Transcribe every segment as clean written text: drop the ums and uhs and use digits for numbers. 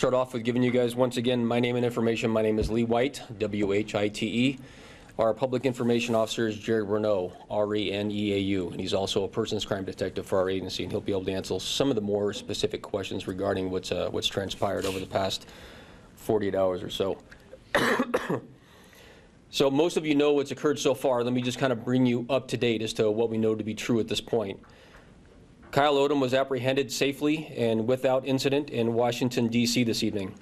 start off with giving you guys, once again, my name and information. My name is Lee White, W-H-I-T-E. Our public information officer is Jared Reneau, R-E-N-E-A-U, and he's also a persons crime detective for our agency, and he'll be able to answer some of the more specific questions regarding what's transpired over the past 48 hours or so. So most of you know what's occurred so far. Let me just kind of bring you up to date as to what we know to be true at this point. Kyle Odom was apprehended safely and without incident in Washington, D.C. this evening.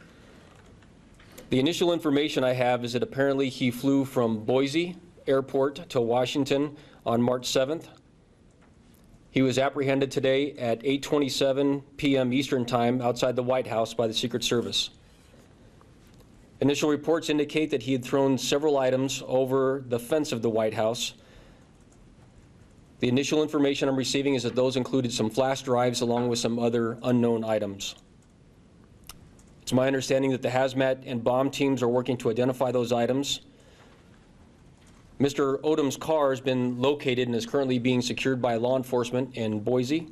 The initial information I have is that apparently he flew from Boise Airport to Washington on March 7th. He was apprehended today at 8:27 p.m. Eastern Time outside the White House by the Secret Service. Initial reports indicate that he had thrown several items over the fence of the White House. The initial information I'm receiving is that those included some flash drives along with some other unknown items. It's my understanding that the hazmat and bomb teams are working to identify those items. Mr. Odom's car has been located and is currently being secured by law enforcement in Boise.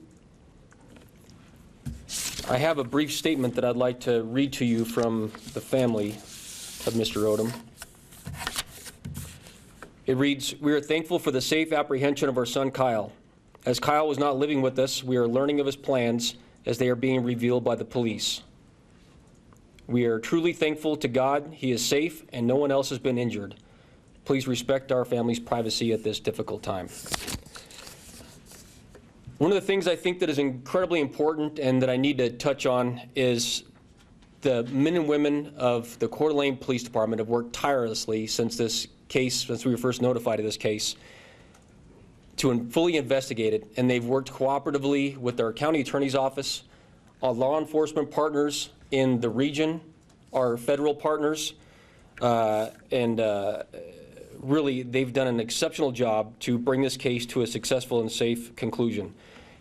I have a brief statement that I'd like to read to you from the family of Mr. Odom. It reads, "We are thankful for the safe apprehension of our son Kyle. As Kyle was not living with us, we are learning of his plans as they are being revealed by the police. We are truly thankful to God he is safe and no one else has been injured. Please respect our family's privacy at this difficult time." One of the things I think that is incredibly important and that I need to touch on is the men and women of the Coeur d'Alene Police Department have worked tirelessly since we were first notified of this case, to fully investigate it, and they've worked cooperatively with our county attorney's office, our law enforcement partners in the region, our federal partners, really they've done an exceptional job to bring this case to a successful and safe conclusion.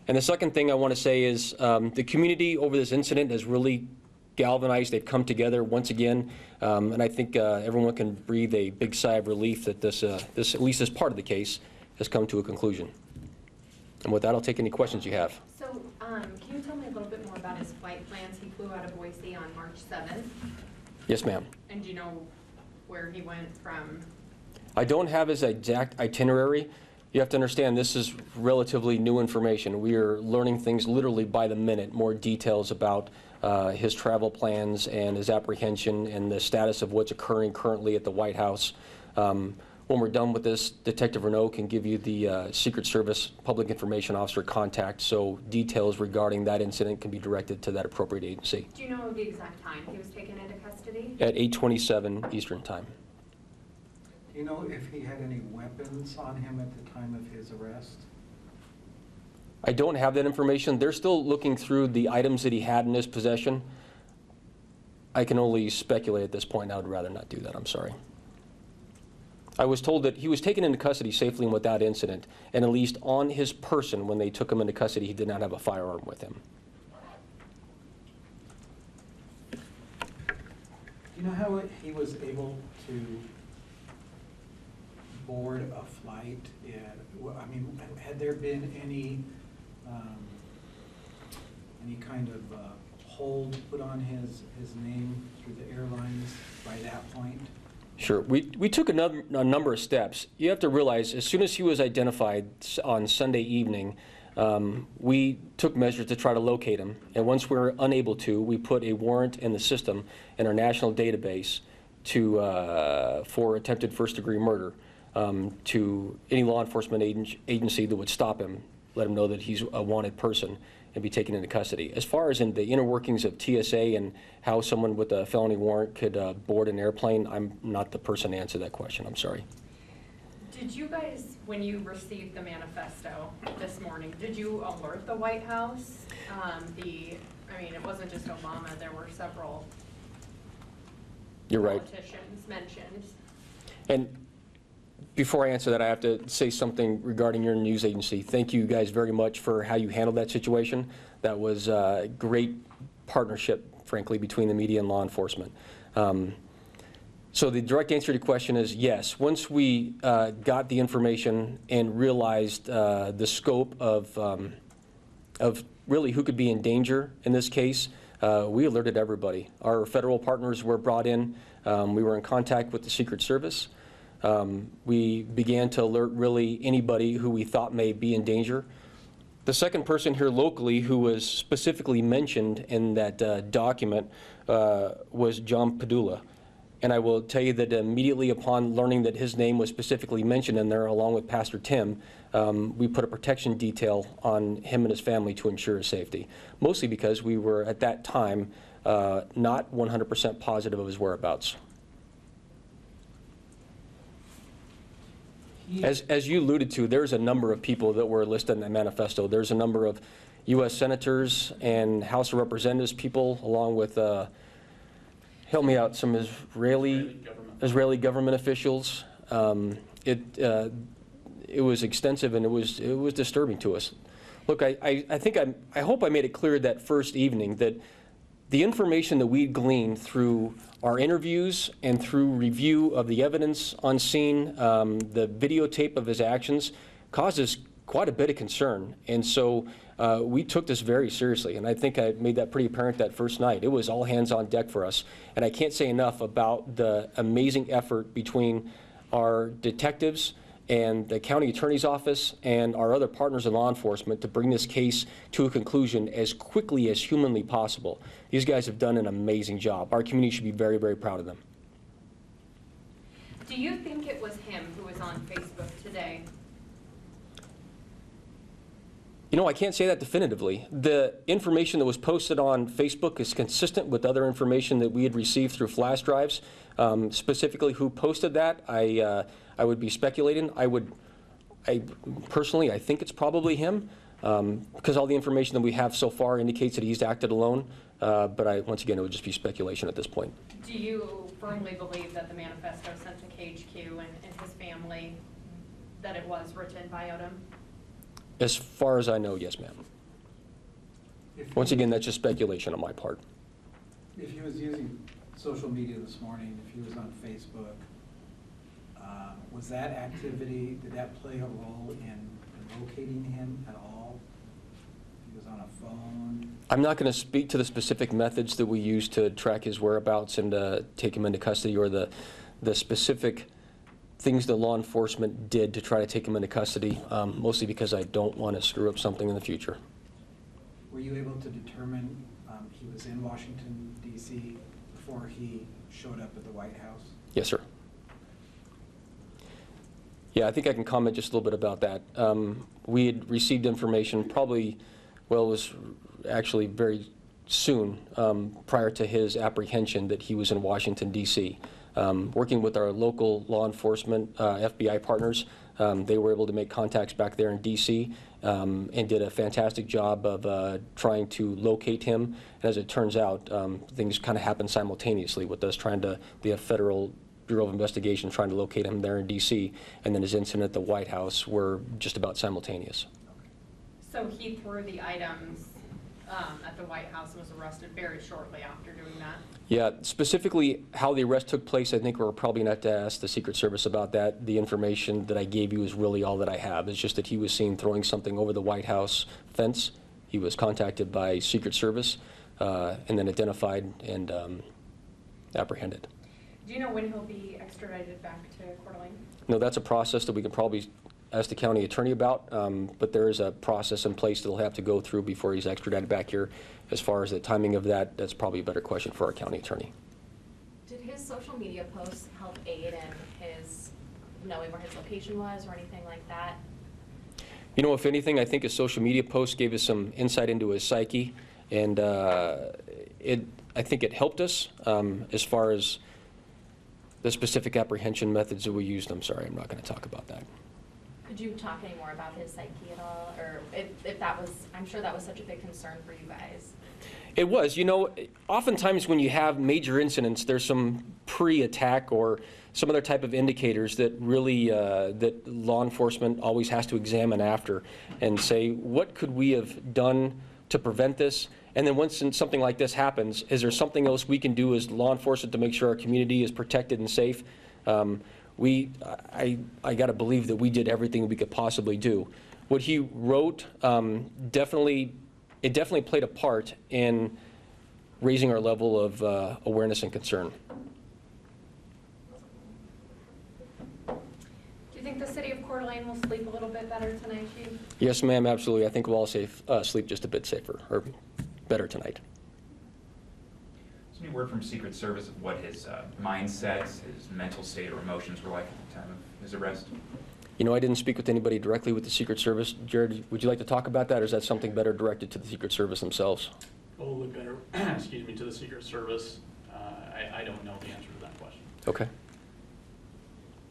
And the second thing I want to say is the community over this incident has really galvanized. They've come together once again, and I think everyone can breathe a big sigh of relief that this, at least this part of the case, has come to a conclusion. And with that, I'll take any questions you have. So, can you tell me a little bit more about his flight plans? He flew out of Boise on March 7th. Yes, ma'am. And do you know where he went from? I don't have his exact itinerary. You have to understand, this is relatively new information. We are learning things literally by the minute, more details about his travel plans and his apprehension and the status of what's occurring currently at the White House. When we're done with this, Detective Reneau can give you the Secret Service Public Information Officer contact, so details regarding that incident can be directed to that appropriate agency. Do you know the exact time he was taken into custody? At 8:27 Eastern Time. Do you know if he had any weapons on him at the time of his arrest? I don't have that information. They're still looking through the items that he had in his possession. I can only speculate at this point. I would rather not do that. I'm sorry. I was told that he was taken into custody safely and without incident, and at least on his person when they took him into custody, he did not have a firearm with him. Do you know how he was able to board a flight? I mean, had there been any kind of hold put on his name through the airlines by that point? Sure. We took a number of steps. You have to realize, as soon as he was identified on Sunday evening, we took measures to try to locate him. And once we were unable to, we put a warrant in the system in our national database for attempted first-degree murder to any law enforcement agency that would stop him, let him know that he's a wanted person, and be taken into custody. As far as in the inner workings of TSA and how someone with a felony warrant could board an airplane, I'm not the person to answer that question. I'm sorry. Did you guys, when you received the manifesto this morning, did you alert the White House? I mean, it wasn't just Obama. There were several politicians mentioned. And before I answer that, I have to say something regarding your news agency. Thank you guys very much for how you handled that situation. That was a great partnership, frankly, between the media and law enforcement. So the direct answer to your question is yes. Once we got the information and realized the scope of really who could be in danger in this case, we alerted everybody. Our federal partners were brought in. We were in contact with the Secret Service. We began to alert really anybody who we thought may be in danger. The second person here locally who was specifically mentioned in that document was John Padula. And I will tell you that immediately upon learning that his name was specifically mentioned in there, along with Pastor Tim, we put a protection detail on him and his family to ensure his safety, mostly because we were at that time not 100% positive of his whereabouts. As you alluded to, there's a number of people that were listed in that manifesto. There's a number of U.S. senators and House of Representatives people, along with, help me out, some Israeli government officials. It was extensive, and it was disturbing to us. Look, I hope I made it clear that first evening that the information that we gleaned through our interviews and through review of the evidence on scene, the videotape of his actions, causes quite a bit of concern. And so we took this very seriously, and I think I made that pretty apparent that first night. It was all hands on deck for us, and I can't say enough about the amazing effort between our detectives and the county attorney's office and our other partners in law enforcement to bring this case to a conclusion as quickly as humanly possible. These guys have done an amazing job. Our community should be very, very proud of them. Do you think it was him who was on Facebook today? You know, I can't say that definitively. The information that was posted on Facebook is consistent with other information that we had received through flash drives. Specifically, who posted that, I would be speculating. Personally, I think it's probably him, because all the information that we have so far indicates that he's acted alone. But once again, it would just be speculation at this point. Do you firmly believe that the manifesto sent to KHQ and his family, that it was written by Odom? As far as I know, yes, ma'am. Once again, that's just speculation on my part. If he was using social media this morning, if he was on Facebook, was that activity, did that play a role in locating him at all? If he was on a phone? I'm not going to speak to the specific methods that we use to track his whereabouts and take him into custody, or the specific things that law enforcement did to try to take him into custody, mostly because I don't want to screw up something in the future. Were you able to determine he was in Washington, D.C. before he showed up at the White House? Yes, sir. Yeah, I think I can comment just a little bit about that. We had received information probably, well, it was actually very soon prior to his apprehension that he was in Washington, D.C. Working with our local law enforcement FBI partners, they were able to make contacts back there in D.C. And did a fantastic job of trying to locate him. And as it turns out, things kind of happened simultaneously with us trying to, the Federal Bureau of Investigation trying to locate him there in D.C. And then his incident at the White House were just about simultaneous. So he threw the items at the White House and was arrested very shortly after doing that? Yeah, specifically how the arrest took place, I think we're probably going to have to ask the Secret Service about that. The information that I gave you is really all that I have. It's just that he was seen throwing something over the White House fence. He was contacted by Secret Service and then identified and apprehended. Do you know when he'll be extradited back to Coeur d'Alene? No, that's a process that we can probably ask the county attorney about, but there is a process in place that he'll have to go through before he's extradited back here. As far as the timing of that, that's probably a better question for our county attorney. Did his social media posts help aid in his knowing where his location was or anything like that? You know, if anything, I think his social media posts gave us some insight into his psyche, and I think it helped us as far as the specific apprehension methods that we used. I'm sorry, I'm not going to talk about that. Could you talk any more about his psyche at all? Or if that was, I'm sure that was such a big concern for you guys. It was. You know, oftentimes when you have major incidents, there's some pre-attack or some other type of indicators that really, that law enforcement always has to examine after and say, what could we have done to prevent this? And then once something like this happens, is there something else we can do as law enforcement to make sure our community is protected and safe? I got to believe that we did everything we could possibly do. What he wrote definitely played a part in raising our level of awareness and concern. Do you think the city of Coeur d'Alene will sleep a little bit better tonight, Chief? Yes, ma'am, absolutely. I think we'll all sleep just a bit safer, or better tonight. Is there any word from Secret Service of what his mindset, his mental state or emotions were like at the time of his arrest? You know, I didn't speak with anybody directly with the Secret Service. Jared, would you like to talk about that, or is that something better directed to the Secret Service themselves? Probably better, excuse me, to the Secret Service. I don't know the answer to that question. Okay.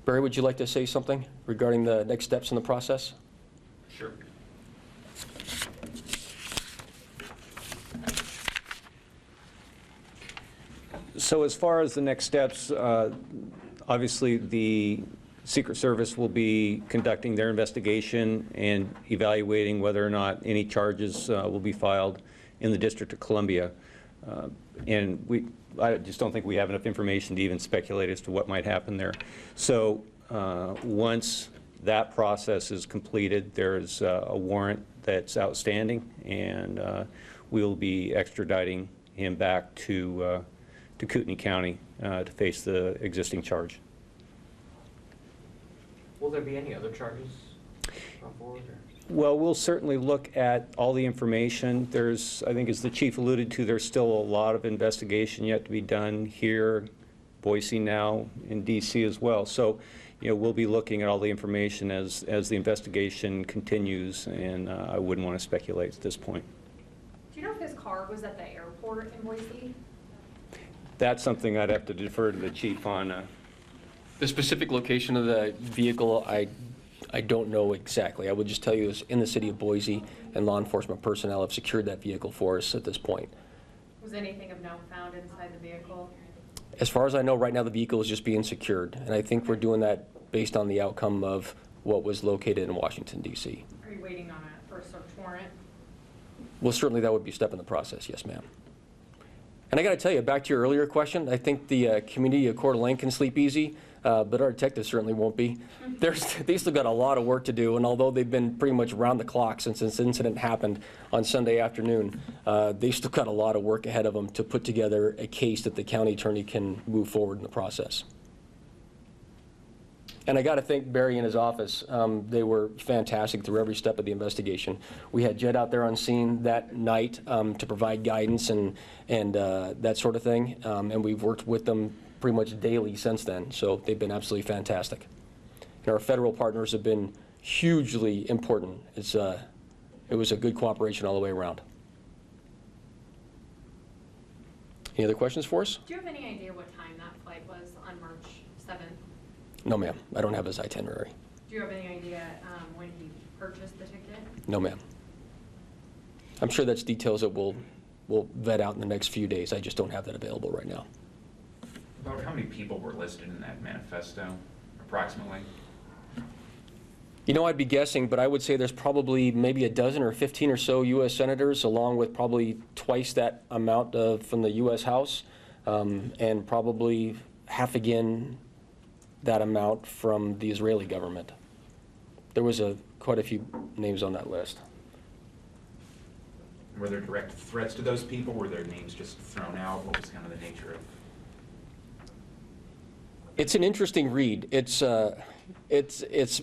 Barry, would you like to say something regarding the next steps in the process? Sure. So as far as the next steps, obviously the Secret Service will be conducting their investigation and evaluating whether or not any charges will be filed in the District of Columbia. And I just don't think we have enough information to even speculate as to what might happen there. So once that process is completed, there's a warrant that's outstanding, and we'll be extraditing him back to Kootenai County to face the existing charge. Will there be any other charges brought forward? Or? Well, we'll certainly look at all the information. There's, I think as the chief alluded to, there's still a lot of investigation yet to be done here, Boise now, in DC as well. So, you know, we'll be looking at all the information as the investigation continues, and I wouldn't want to speculate at this point. Do you know if his car was at the airport in Boise? That's something I'd have to defer to the chief on. The specific location of the vehicle, I don't know exactly. I would just tell you it's in the city of Boise, and law enforcement personnel have secured that vehicle for us at this point. Was anything of note found inside the vehicle? As far as I know, right now the vehicle is just being secured, and I think we're doing that based on the outcome of what was located in Washington, D.C. Are you waiting on it for a search warrant? Well, certainly that would be a step in the process, yes, ma'am. And I got to tell you, back to your earlier question, I think the community of Coeur d'Alene can sleep easy, but our detectives certainly won't be. They still got a lot of work to do, and although they've been pretty much round the clock since this incident happened on Sunday afternoon, they still got a lot of work ahead of them to put together a case that the county attorney can move forward in the process. And I got to thank Barry and his office. They were fantastic through every step of the investigation. We had Jed out there on scene that night to provide guidance and that sort of thing, and we've worked with them pretty much daily since then, so they've been absolutely fantastic. And our federal partners have been hugely important. It was a good cooperation all the way around. Any other questions for us? Do you have any idea what time that flight was on March 7th? No, ma'am. I don't have his itinerary. Do you have any idea when he purchased the ticket? No, ma'am. I'm sure that's details that we'll vet out in the next few days. I just don't have that available right now. About how many people were listed in that manifesto, approximately? You know, I'd be guessing, but I would say there's probably maybe a dozen or 15 or so U.S. senators, along with probably twice that amount from the U.S. House, and probably half again that amount from the Israeli government. There was quite a few names on that list. Were there direct threats to those people? Were their names just thrown out? What was kind of the nature of? It's an interesting read. It's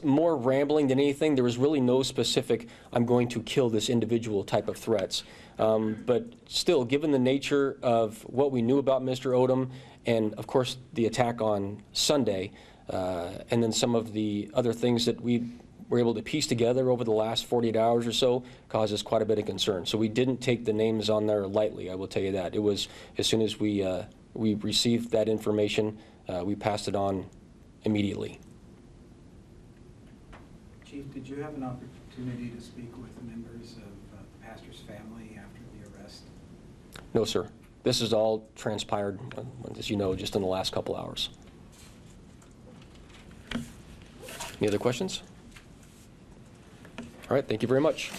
more rambling than anything. There was really no specific, I'm going to kill this individual type of threats. But still, given the nature of what we knew about Mr. Odom, and of course the attack on Sunday, and then some of the other things that we were able to piece together over the last 48 hours or so, causes quite a bit of concern. So we didn't take the names on there lightly, I will tell you that. It was, as soon as we received that information, we passed it on immediately. Chief, did you have an opportunity to speak with members of the pastor's family after the arrest? No, sir. This has all transpired, as you know, just in the last couple hours. Any other questions? All right, thank you very much.